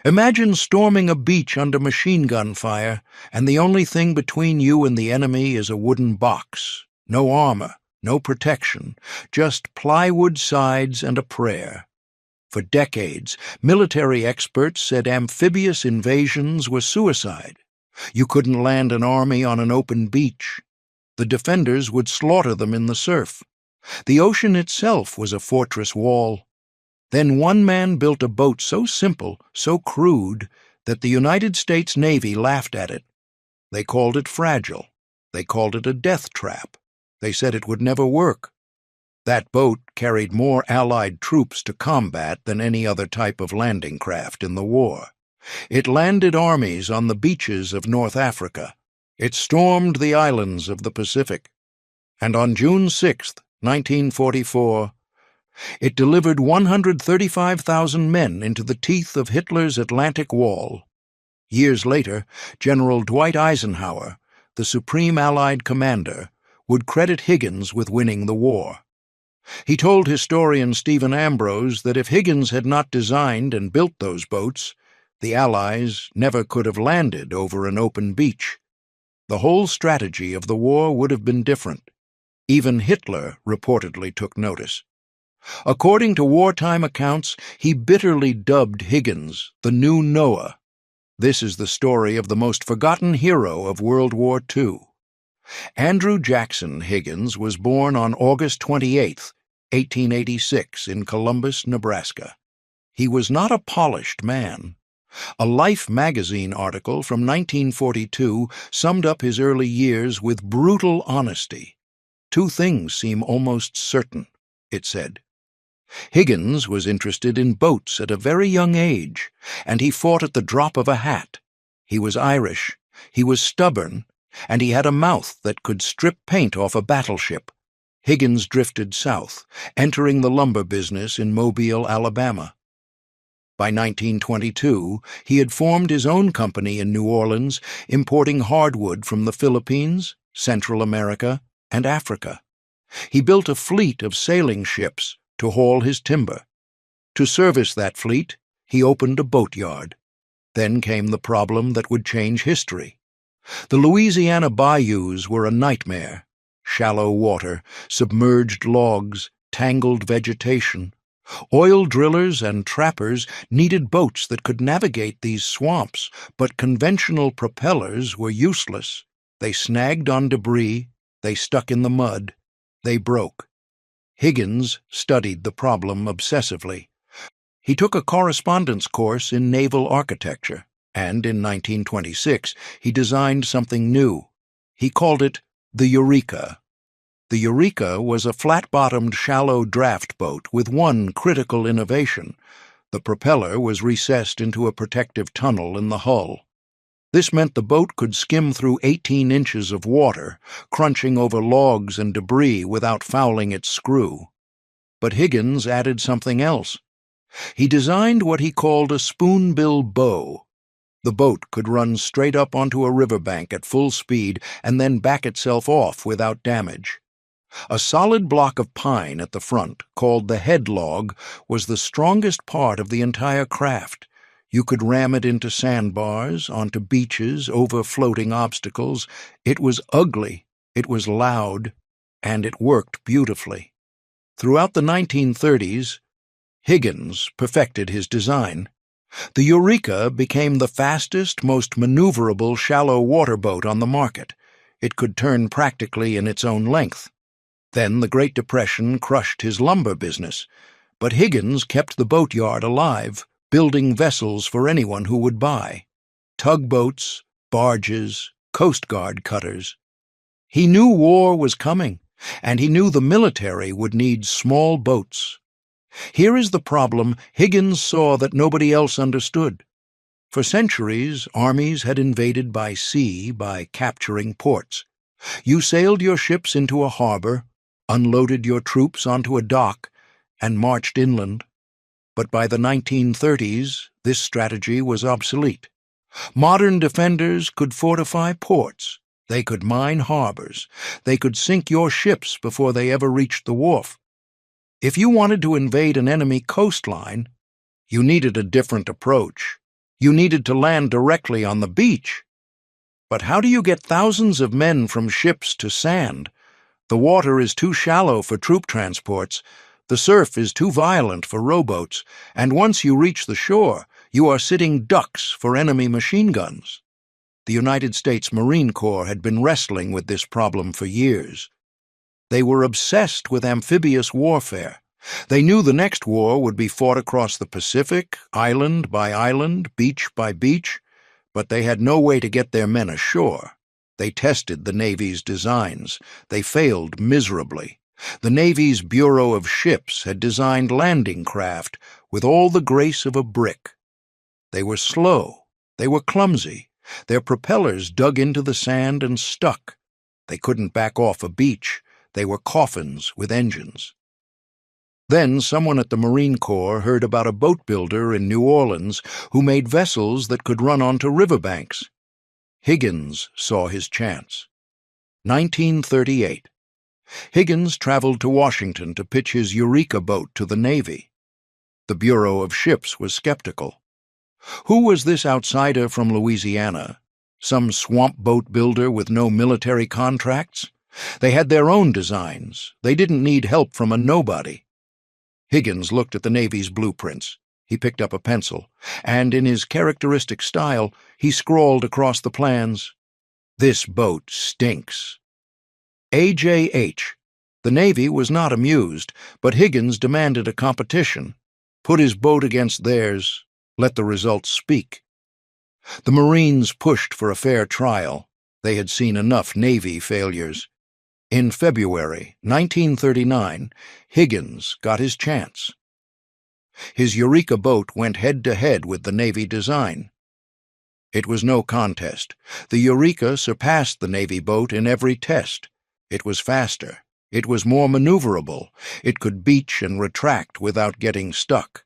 Imagine storming a beach under machine gun fire, and the only thing between you and the enemy is a wooden box. No armor, no protection, just plywood sides and a prayer. For decades, military experts said amphibious invasions were suicide. You couldn't land an army on an open beach. The defenders would slaughter them in the surf. The ocean itself was a fortress wall. Then one man built a boat so simple, so crude, that the United States Navy laughed at it. They called it fragile. They called it a death trap. They said it would never work. That boat carried more Allied troops to combat than any other type of landing craft in the war. It landed armies on the beaches of North Africa. It stormed the islands of the Pacific. And on June 6, 1944, it delivered 135,000 men into the teeth of Hitler's Atlantic Wall. Years later, General Dwight Eisenhower, the supreme Allied commander, would credit Higgins with winning the war. He told historian Stephen Ambrose that if Higgins had not designed and built those boats, the Allies never could have landed over an open beach. The whole strategy of the war would have been different. Even Hitler reportedly took notice. According to wartime accounts, he bitterly dubbed Higgins the new Noah. This is the story of the most forgotten hero of World War II. Andrew Jackson Higgins was born on August 28, 1886, in Columbus, Nebraska. He was not a polished man. A Life magazine article from 1942 summed up his early years with brutal honesty. Two things seem almost certain, it said. Higgins was interested in boats at a very young age, and he fought at the drop of a hat. He was Irish, he was stubborn, and he had a mouth that could strip paint off a battleship. Higgins drifted south, entering the lumber business in Mobile, Alabama. By 1922, he had formed his own company in New Orleans, importing hardwood from the Philippines, Central America, and Africa. He built a fleet of sailing ships to haul his timber. To service that fleet, he opened a boatyard. Then came the problem that would change history. The Louisiana bayous were a nightmare. Shallow water, submerged logs, tangled vegetation. Oil drillers and trappers needed boats that could navigate these swamps, but conventional propellers were useless. They snagged on debris, they stuck in the mud, they broke. Higgins studied the problem obsessively. He took a correspondence course in naval architecture, and in 1926 he designed something new. He called it the Eureka. The Eureka was a flat-bottomed shallow draft boat with one critical innovation. The propeller was recessed into a protective tunnel in the hull. This meant the boat could skim through 18 inches of water, crunching over logs and debris without fouling its screw. But Higgins added something else. He designed what he called a spoonbill bow. The boat could run straight up onto a riverbank at full speed and then back itself off without damage. A solid block of pine at the front, called the head log, was the strongest part of the entire craft. You could ram it into sandbars, onto beaches, over floating obstacles. It was ugly, it was loud, and it worked beautifully. Throughout the 1930s, Higgins perfected his design. The Eureka became the fastest, most maneuverable shallow water boat on the market. It could turn practically in its own length. Then the Great Depression crushed his lumber business, but Higgins kept the boatyard alive, building vessels for anyone who would buy. Tugboats, barges, Coast Guard cutters. He knew war was coming, and he knew the military would need small boats. Here is the problem Higgins saw that nobody else understood. For centuries, armies had invaded by sea by capturing ports. You sailed your ships into a harbor, unloaded your troops onto a dock, and marched inland. But by the 1930s, this strategy was obsolete. Modern defenders could fortify ports. They could mine harbors. They could sink your ships before they ever reached the wharf. If you wanted to invade an enemy coastline, you needed a different approach. You needed to land directly on the beach. But how do you get thousands of men from ships to sand? The water is too shallow for troop transports, the surf is too violent for rowboats, and once you reach the shore, you are sitting ducks for enemy machine guns. The United States Marine Corps had been wrestling with this problem for years. They were obsessed with amphibious warfare. They knew the next war would be fought across the Pacific, island by island, beach by beach, but they had no way to get their men ashore. They tested the Navy's designs. They failed miserably. The Navy's Bureau of Ships had designed landing craft with all the grace of a brick. They were slow. They were clumsy. Their propellers dug into the sand and stuck. They couldn't back off a beach. They were coffins with engines. Then someone at the Marine Corps heard about a boat builder in New Orleans who made vessels that could run onto riverbanks. Higgins saw his chance. 1938. Higgins traveled to Washington to pitch his Eureka boat to the Navy. The Bureau of Ships was skeptical. Who was this outsider from Louisiana? Some swamp boat builder with no military contracts? They had their own designs. They didn't need help from a nobody. Higgins looked at the Navy's blueprints. He picked up a pencil, and in his characteristic style, he scrawled across the plans, "This boat stinks." AJH. The Navy was not amused, but Higgins demanded a competition. Put his boat against theirs. Let the results speak. The Marines pushed for a fair trial. They had seen enough Navy failures. In February 1939, Higgins got his chance. His Eureka boat went head-to-head with the Navy design. It was no contest. The Eureka surpassed the Navy boat in every test. It was faster. It was more maneuverable. It could beach and retract without getting stuck.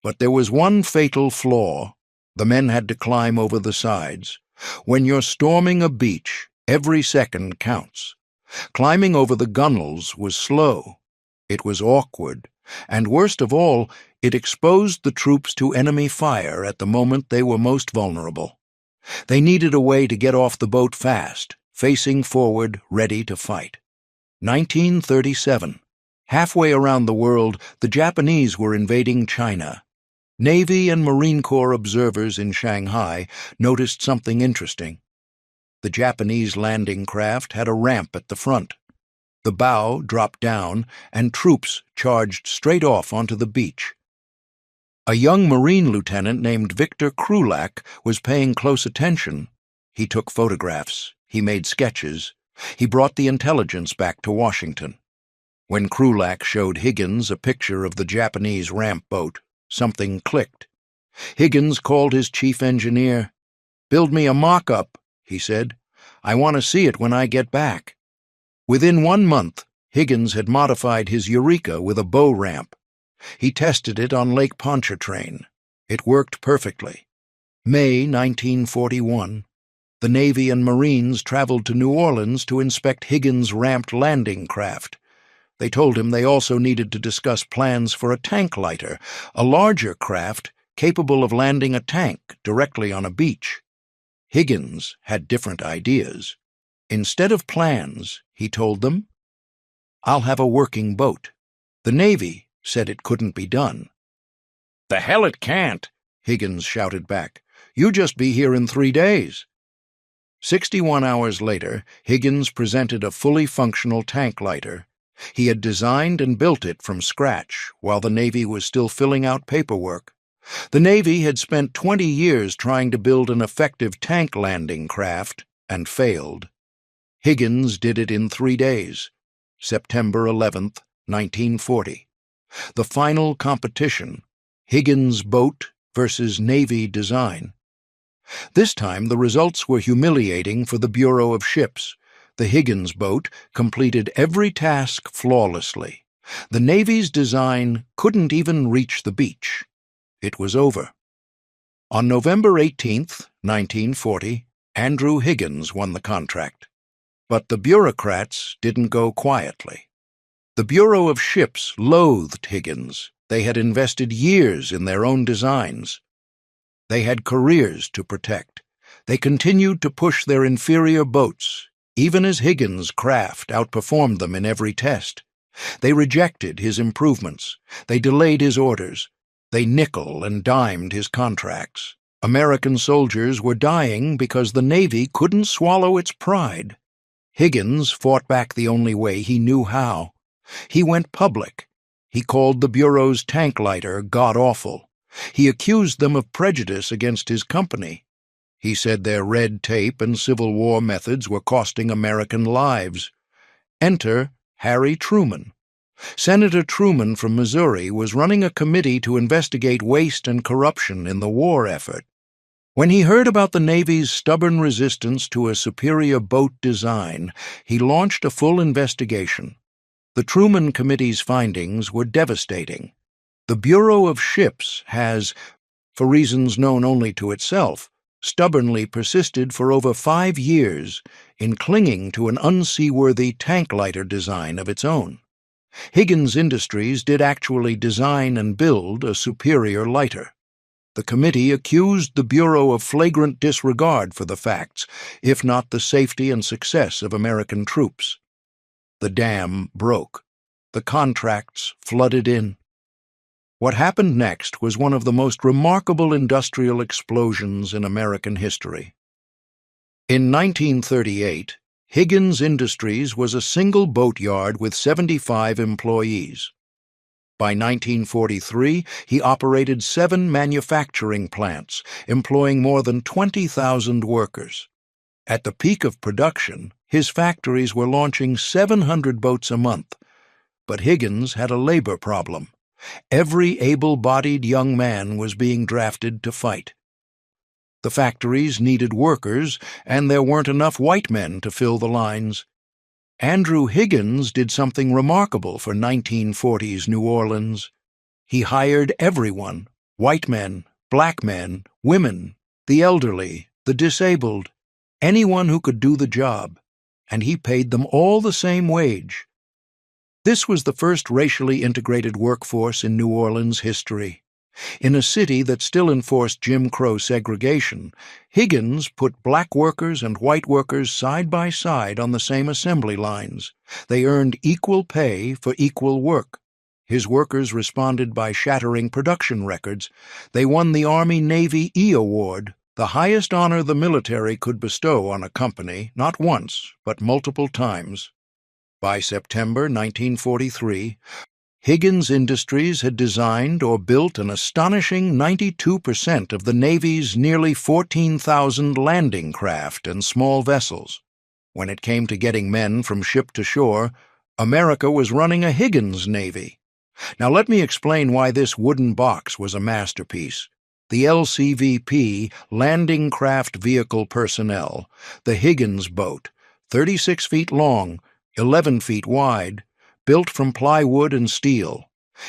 But there was one fatal flaw. The men had to climb over the sides. When you're storming a beach, every second counts. Climbing over the gunwales was slow. It was awkward, and worst of all, it exposed the troops to enemy fire at the moment they were most vulnerable. They needed a way to get off the boat fast, facing forward, ready to fight. 1937. Halfway around the world, the Japanese were invading China. Navy and Marine Corps observers in Shanghai noticed something interesting. The Japanese landing craft had a ramp at the front. The bow dropped down, and troops charged straight off onto the beach. A young Marine lieutenant named Victor Krulak was paying close attention. He took photographs. He made sketches. He brought the intelligence back to Washington. When Krulak showed Higgins a picture of the Japanese ramp boat, something clicked. Higgins called his chief engineer. "Build me a mock-up," he said. "I want to see it when I get back." Within 1 month, Higgins had modified his Eureka with a bow ramp. He tested it on Lake Pontchartrain. It worked perfectly. May 1941. The Navy and Marines traveled to New Orleans to inspect Higgins' ramped landing craft. They told him they also needed to discuss plans for a tank lighter, a larger craft capable of landing a tank directly on a beach. Higgins had different ideas. Instead of plans, he told them, "I'll have a working boat." The Navy said it couldn't be done. "The hell it can't," Higgins shouted back. "You just be here in 3 days." 61 hours later, Higgins presented a fully functional tank lighter. He had designed and built it from scratch while the Navy was still filling out paperwork. The Navy had spent 20 years trying to build an effective tank landing craft and failed. Higgins did it in 3 days, September 11, 1940. The final competition, Higgins' boat versus Navy design. This time the results were humiliating for the Bureau of Ships. The Higgins boat completed every task flawlessly. The Navy's design couldn't even reach the beach. It was over. On November 18, 1940, Andrew Higgins won the contract. But the bureaucrats didn't go quietly. The Bureau of Ships loathed Higgins. They had invested years in their own designs. They had careers to protect. They continued to push their inferior boats, even as Higgins' craft outperformed them in every test. They rejected his improvements. They delayed his orders. They nickel and dimed his contracts. American soldiers were dying because the Navy couldn't swallow its pride. Higgins fought back the only way he knew how. He went public. He called the Bureau's tank lighter god-awful. He accused them of prejudice against his company. He said their red tape and Civil War methods were costing American lives. Enter Harry Truman. Senator Truman from Missouri was running a committee to investigate waste and corruption in the war effort. When he heard about the Navy's stubborn resistance to a superior boat design, he launched a full investigation. The Truman Committee's findings were devastating. The Bureau of Ships has, for reasons known only to itself, stubbornly persisted for over 5 years in clinging to an unseaworthy tank lighter design of its own. Higgins Industries did actually design and build a superior lighter. The committee accused the Bureau of flagrant disregard for the facts, if not the safety and success of American troops. The dam broke. The contracts flooded in. What happened next was one of the most remarkable industrial explosions in American history. In 1938, Higgins Industries was a single boatyard with 75 employees. By 1943, he operated 7 manufacturing plants, employing more than 20,000 workers. At the peak of production, his factories were launching 700 boats a month. But Higgins had a labor problem. Every able-bodied young man was being drafted to fight. The factories needed workers, and there weren't enough white men to fill the lines. Andrew Higgins did something remarkable for 1940s New Orleans. He hired everyone: white men, black men, women, the elderly, the disabled, anyone who could do the job, and he paid them all the same wage. This was the first racially integrated workforce in New Orleans history. In a city that still enforced Jim Crow segregation, Higgins put black workers and white workers side by side on the same assembly lines. They earned equal pay for equal work. His workers responded by shattering production records. They won the Army-Navy E Award, the highest honor the military could bestow on a company, not once, but multiple times. By September 1943, Higgins Industries had designed or built an astonishing 92% of the Navy's nearly 14,000 landing craft and small vessels. When it came to getting men from ship to shore, America was running a Higgins Navy. Now let me explain why this wooden box was a masterpiece. The LCVP, Landing Craft Vehicle Personnel, the Higgins boat, 36 feet long, 11 feet wide, built from plywood and steel.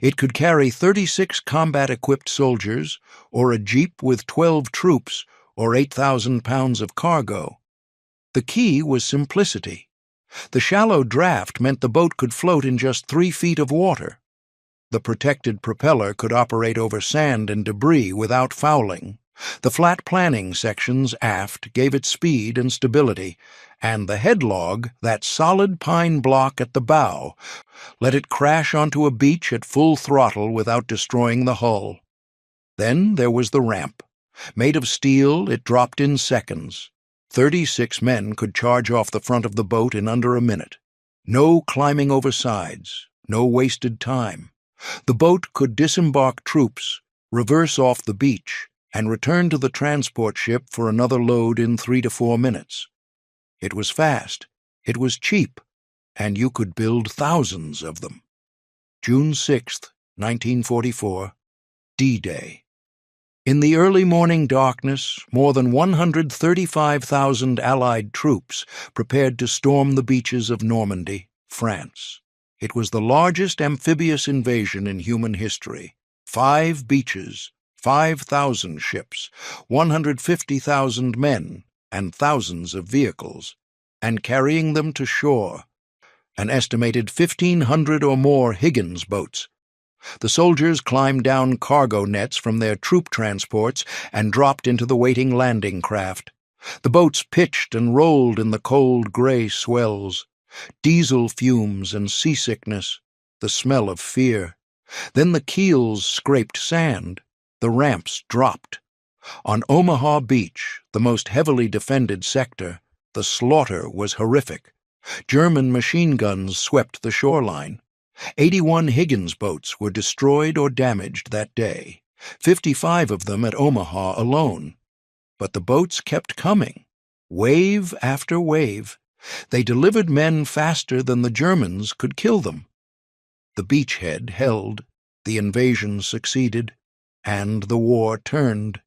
It could carry 36 combat-equipped soldiers, or a jeep with 12 troops, or 8,000 pounds of cargo. The key was simplicity. The shallow draft meant the boat could float in just 3 feet of water. The protected propeller could operate over sand and debris without fouling. The flat planning sections aft gave it speed and stability, and the headlog, that solid pine block at the bow, let it crash onto a beach at full throttle without destroying the hull. Then there was the ramp. Made of steel, it dropped in seconds. 36 men could charge off the front of the boat in under a minute. No climbing over sides, no wasted time. The boat could disembark troops, reverse off the beach, and return to the transport ship for another load in 3 to 4 minutes. It was fast, it was cheap, and you could build thousands of them. June 6, 1944, D-Day. In the early morning darkness, more than 135,000 Allied troops prepared to storm the beaches of Normandy, France. It was the largest amphibious invasion in human history. 5 beaches, 5,000 ships, 150,000 men, and thousands of vehicles, and carrying them to shore, an estimated 1,500 or more Higgins boats. The soldiers climbed down cargo nets from their troop transports and dropped into the waiting landing craft. The boats pitched and rolled in the cold gray swells. Diesel fumes and seasickness, the smell of fear. Then the keels scraped sand. The ramps dropped. On Omaha Beach, the most heavily defended sector, the slaughter was horrific. German machine guns swept the shoreline. 81 Higgins boats were destroyed or damaged that day, 55 of them at Omaha alone. But the boats kept coming, wave after wave. They delivered men faster than the Germans could kill them. The beachhead held, the invasion succeeded, and the war turned.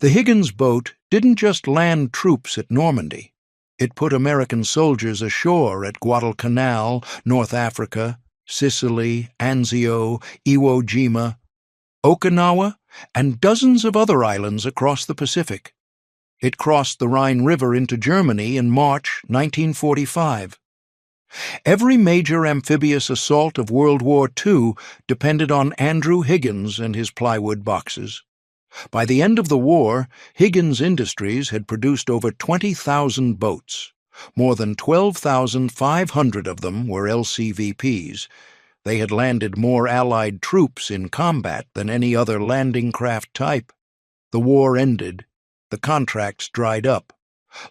The Higgins boat didn't just land troops at Normandy. It put American soldiers ashore at Guadalcanal, North Africa, Sicily, Anzio, Iwo Jima, Okinawa, and dozens of other islands across the Pacific. It crossed the Rhine River into Germany in March 1945. Every major amphibious assault of World War II depended on Andrew Higgins and his plywood boxes. By the end of the war, Higgins Industries had produced over 20,000 boats. More than 12,500 of them were LCVPs. They had landed more Allied troops in combat than any other landing craft type. The war ended. The contracts dried up.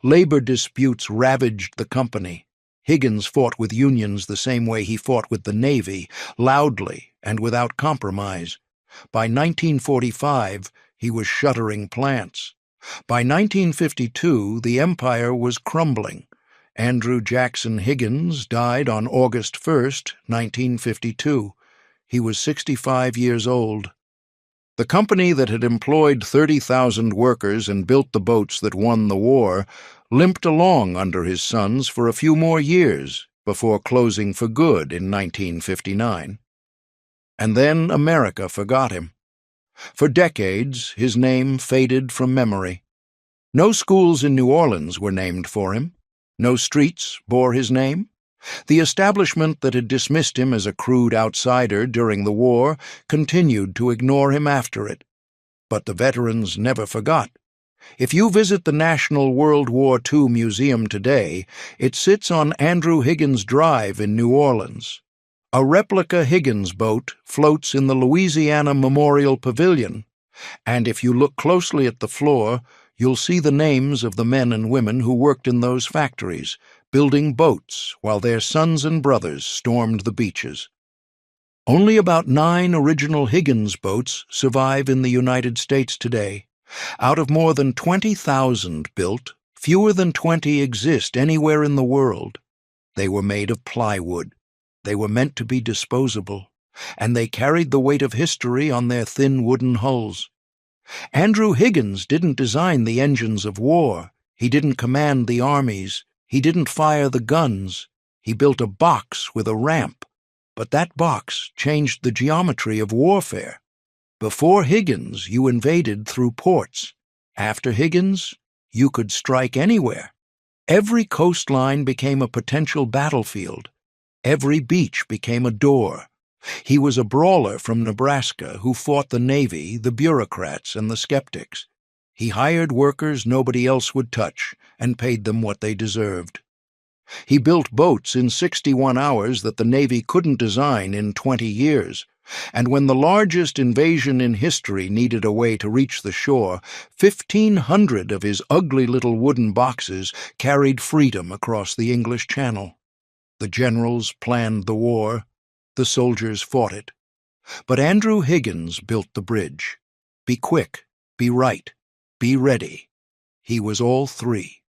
Labor disputes ravaged the company. Higgins fought with unions the same way he fought with the Navy, loudly and without compromise. By 1945, he was shuttering plants. By 1952, the empire was crumbling. Andrew Jackson Higgins died on August 1, 1952. He was 65 years old. The company that had employed 30,000 workers and built the boats that won the war limped along under his sons for a few more years before closing for good in 1959. And then America forgot him. For decades, his name faded from memory. No schools in New Orleans were named for him. No streets bore his name. The establishment that had dismissed him as a crude outsider during the war continued to ignore him after it. But the veterans never forgot. If you visit the National World War II Museum today, it sits on Andrew Higgins Drive in New Orleans. A replica Higgins boat floats in the Louisiana Memorial Pavilion, and if you look closely at the floor, you'll see the names of the men and women who worked in those factories, building boats while their sons and brothers stormed the beaches. Only about 9 original Higgins boats survive in the United States today. Out of more than 20,000 built, fewer than 20 exist anywhere in the world. They were made of plywood. They were meant to be disposable, and they carried the weight of history on their thin wooden hulls. Andrew Higgins didn't design the engines of war. He didn't command the armies. He didn't fire the guns. He built a box with a ramp. But that box changed the geometry of warfare. Before Higgins, you invaded through ports. After Higgins, you could strike anywhere. Every coastline became a potential battlefield. Every beach became a door. He was a brawler from Nebraska who fought the Navy, the bureaucrats, and the skeptics. He hired workers nobody else would touch and paid them what they deserved. He built boats in 61 hours that the Navy couldn't design in 20 years. And when the largest invasion in history needed a way to reach the shore, 1,500 of his ugly little wooden boxes carried freedom across the English Channel. The generals planned the war. The soldiers fought it. But Andrew Higgins built the bridge. Be quick, be right, be ready. He was all three.